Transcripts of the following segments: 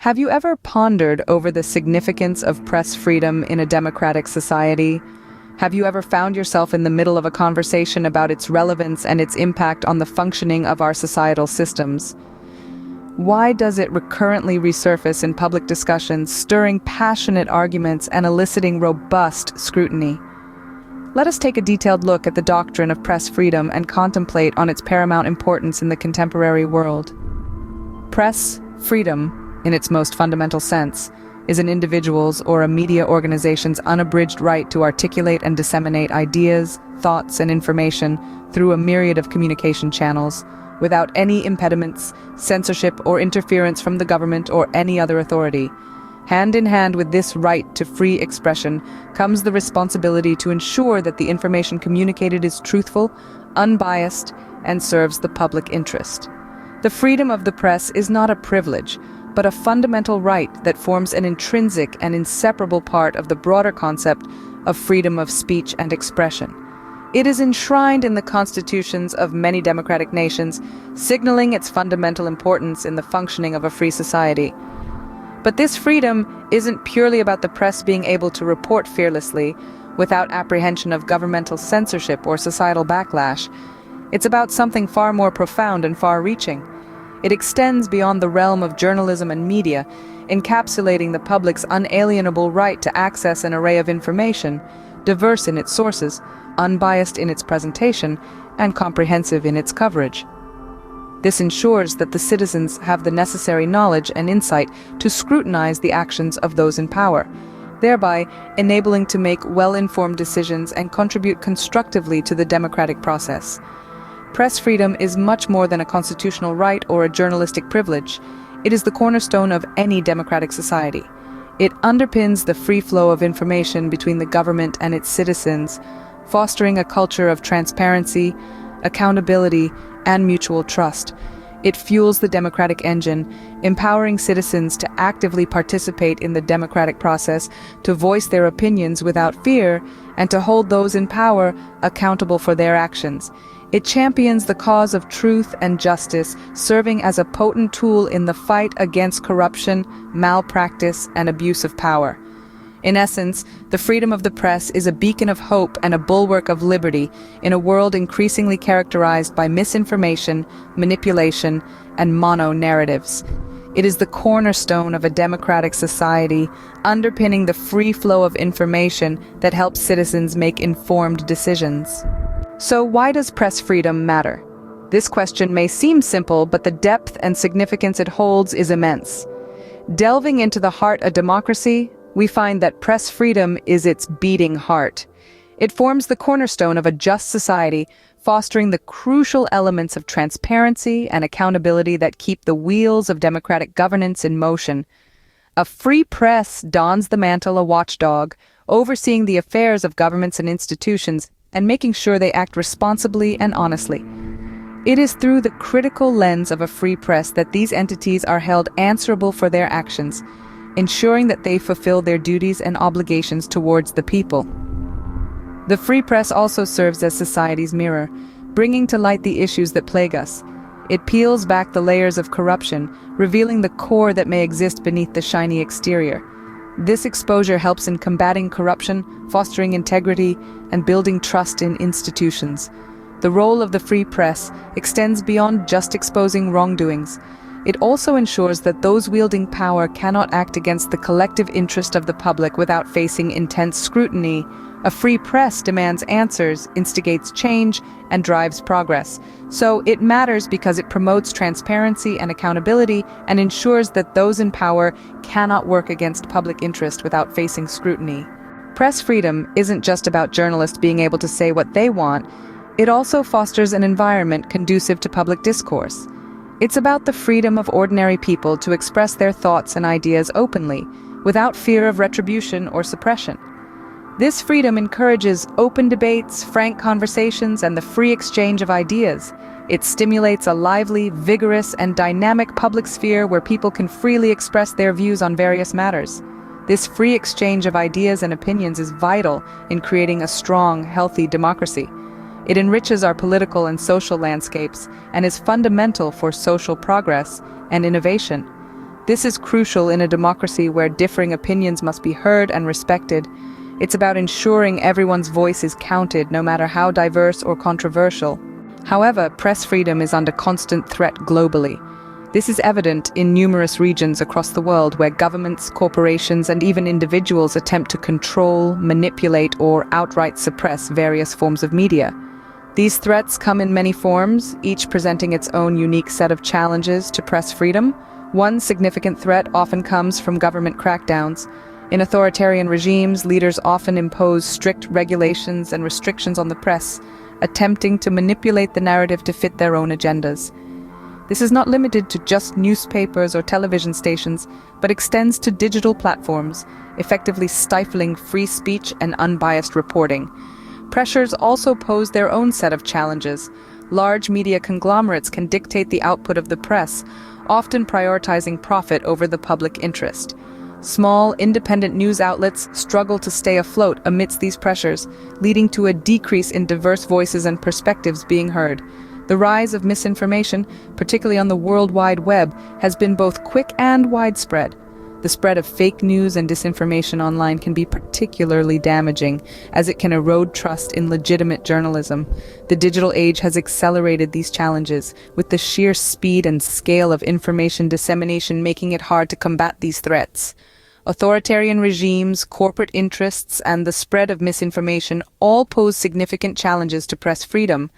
Have you ever pondered over the significance of press freedom in a democratic society? Have you ever found yourself in the middle of a conversation about its relevance and its impact on the functioning of our societal systems? Why does it recurrently resurface in public discussions, stirring passionate arguments and eliciting robust scrutiny? Let us take a detailed look at the doctrine of press freedom and contemplate on its paramount importance in the contemporary world. Press freedom, in its most fundamental sense, is an individual's or a media organization's unabridged right to articulate and disseminate ideas, thoughts, and information through a myriad of communication channels, without any impediments, censorship, or interference from the government or any other authority. Hand in hand with this right to free expression comes the responsibility to ensure that the information communicated is truthful, unbiased, and serves the public interest. The freedom of the press is not a privilege, but a fundamental right that forms an intrinsic and inseparable part of the broader concept of freedom of speech and expression. It is enshrined in the constitutions of many democratic nations, signaling its fundamental importance in the functioning of a free society. But this freedom isn't purely about the press being able to report fearlessly, without apprehension of governmental censorship or societal backlash. It's about something far more profound and far-reaching. It extends beyond the realm of journalism and media, encapsulating the public's unalienable right to access an array of information, diverse in its sources, unbiased in its presentation, and comprehensive in its coverage. This ensures that the citizens have the necessary knowledge and insight to scrutinize the actions of those in power, thereby enabling to make well-informed decisions and contribute constructively to the democratic process. Press freedom is much more than a constitutional right or a journalistic privilege. It is the cornerstone of any democratic society. It underpins the free flow of information between the government and its citizens, fostering a culture of transparency, accountability, and mutual trust. It fuels the democratic engine, empowering citizens to actively participate in the democratic process, to voice their opinions without fear, and to hold those in power accountable for their actions. It champions the cause of truth and justice, serving as a potent tool in the fight against corruption, malpractice, and abuse of power. In essence, the freedom of the press is a beacon of hope and a bulwark of liberty in a world increasingly characterized by misinformation, manipulation, and mono-narratives. It is the cornerstone of a democratic society, underpinning the free flow of information that helps citizens make informed decisions. So why does press freedom matter? This question may seem simple, but the depth and significance it holds is immense. Delving into the heart of democracy, we find that press freedom is its beating heart. It forms the cornerstone of a just society, fostering the crucial elements of transparency and accountability that keep the wheels of democratic governance in motion. A free press dons the mantle of watchdog, overseeing the affairs of governments and institutions and making sure they act responsibly and honestly. It is through the critical lens of a free press that these entities are held answerable for their actions, ensuring that they fulfill their duties and obligations towards the people. The free press also serves as society's mirror, bringing to light the issues that plague us. It peels back the layers of corruption, revealing the core that may exist beneath the shiny exterior. This exposure helps in combating corruption, fostering integrity, and building trust in institutions. The role of the free press extends beyond just exposing wrongdoings. It also ensures that those wielding power cannot act against the collective interest of the public without facing intense scrutiny. A free press demands answers, instigates change, and drives progress. So it matters because it promotes transparency and accountability and ensures that those in power cannot work against public interest without facing scrutiny. Press freedom isn't just about journalists being able to say what they want. It also fosters an environment conducive to public discourse. It's about the freedom of ordinary people to express their thoughts and ideas openly, without fear of retribution or suppression. This freedom encourages open debates, frank conversations, and the free exchange of ideas. It stimulates a lively, vigorous, and dynamic public sphere where people can freely express their views on various matters. This free exchange of ideas and opinions is vital in creating a strong, healthy democracy. It enriches our political and social landscapes and is fundamental for social progress and innovation. This is crucial in a democracy where differing opinions must be heard and respected. It's about ensuring everyone's voice is counted, no matter how diverse or controversial. However, press freedom is under constant threat globally. This is evident in numerous regions across the world where governments, corporations, and even individuals attempt to control, manipulate, or outright suppress various forms of media. These threats come in many forms, each presenting its own unique set of challenges to press freedom. One significant threat often comes from government crackdowns. In authoritarian regimes, leaders often impose strict regulations and restrictions on the press, attempting to manipulate the narrative to fit their own agendas. This is not limited to just newspapers or television stations, but extends to digital platforms, effectively stifling free speech and unbiased reporting. Pressures also pose their own set of challenges. Large media conglomerates can dictate the output of the press, often prioritizing profit over the public interest. Small, independent news outlets struggle to stay afloat amidst these pressures, leading to a decrease in diverse voices and perspectives being heard. The rise of misinformation, particularly on the World Wide Web, has been both quick and widespread. The spread of fake news and disinformation online can be particularly damaging, as it can erode trust in legitimate journalism. The digital age has accelerated these challenges, with the sheer speed and scale of information dissemination making it hard to combat these threats. Authoritarian regimes, corporate interests, and the spread of misinformation all pose significant challenges to press freedom.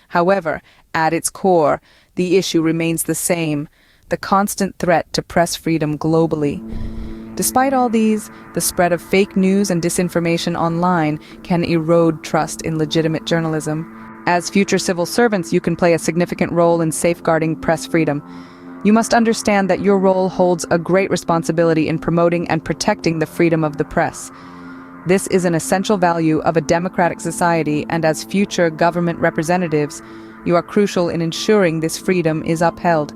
However, at its core, the issue remains the same: the constant threat to press freedom globally. Despite all these, the spread of fake news and disinformation online can erode trust in legitimate journalism. As future civil servants, you can play a significant role in safeguarding press freedom. You must understand that your role holds a great responsibility in promoting and protecting the freedom of the press. This is an essential value of a democratic society, and as future government representatives, you are crucial in ensuring this freedom is upheld.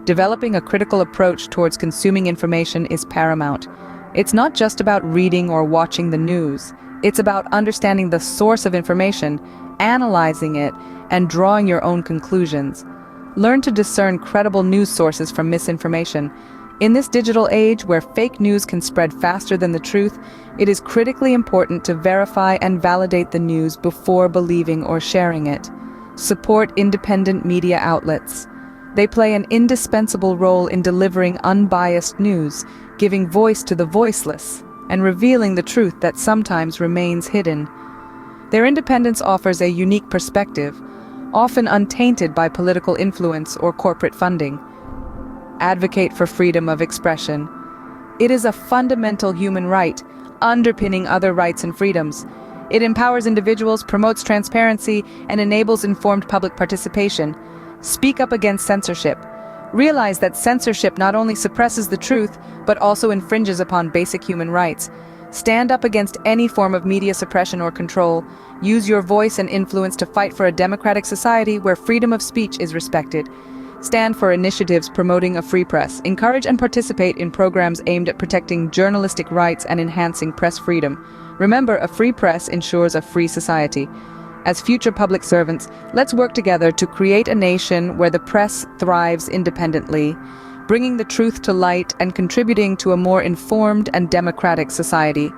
Developing a critical approach towards consuming information is paramount. It's not just about reading or watching the news. It's about understanding the source of information, analyzing it, and drawing your own conclusions. Learn to discern credible news sources from misinformation. In this digital age where fake news can spread faster than the truth, it is critically important to verify and validate the news before believing or sharing it. Support independent media outlets. They play an indispensable role in delivering unbiased news, giving voice to the voiceless, and revealing the truth that sometimes remains hidden. Their independence offers a unique perspective, often untainted by political influence or corporate funding. Advocate for freedom of expression. It is a fundamental human right, underpinning other rights and freedoms. It empowers individuals, promotes transparency, and enables informed public participation. Speak up against censorship. Realize that censorship not only suppresses the truth, but also infringes upon basic human rights. Stand up against any form of media suppression or control. Use your voice and influence to fight for a democratic society where freedom of speech is respected. Stand for initiatives promoting a free press. Encourage and participate in programs aimed at protecting journalistic rights and enhancing press freedom. Remember, a free press ensures a free society. As future public servants, let's work together to create a nation where the press thrives independently, bringing the truth to light and contributing to a more informed and democratic society.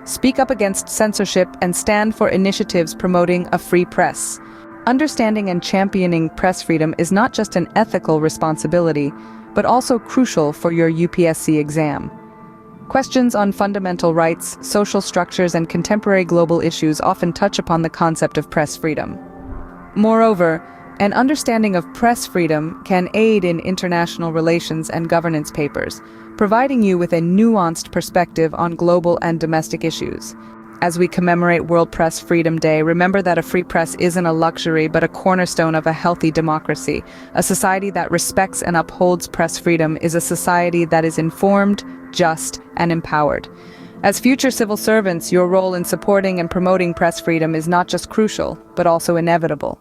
Speak up against censorship and stand for initiatives promoting a free press. Understanding and championing press freedom is not just an ethical responsibility, but also crucial for your UPSC exam. Questions on fundamental rights, social structures, and contemporary global issues often touch upon the concept of press freedom. Moreover, an understanding of press freedom can aid in international relations and governance papers, providing you with a nuanced perspective on global and domestic issues. As we commemorate World Press Freedom Day, remember that a free press isn't a luxury but a cornerstone of a healthy democracy. A society that respects and upholds press freedom is a society that is informed, just, and empowered. As future civil servants, your role in supporting and promoting press freedom is not just crucial, but also inevitable.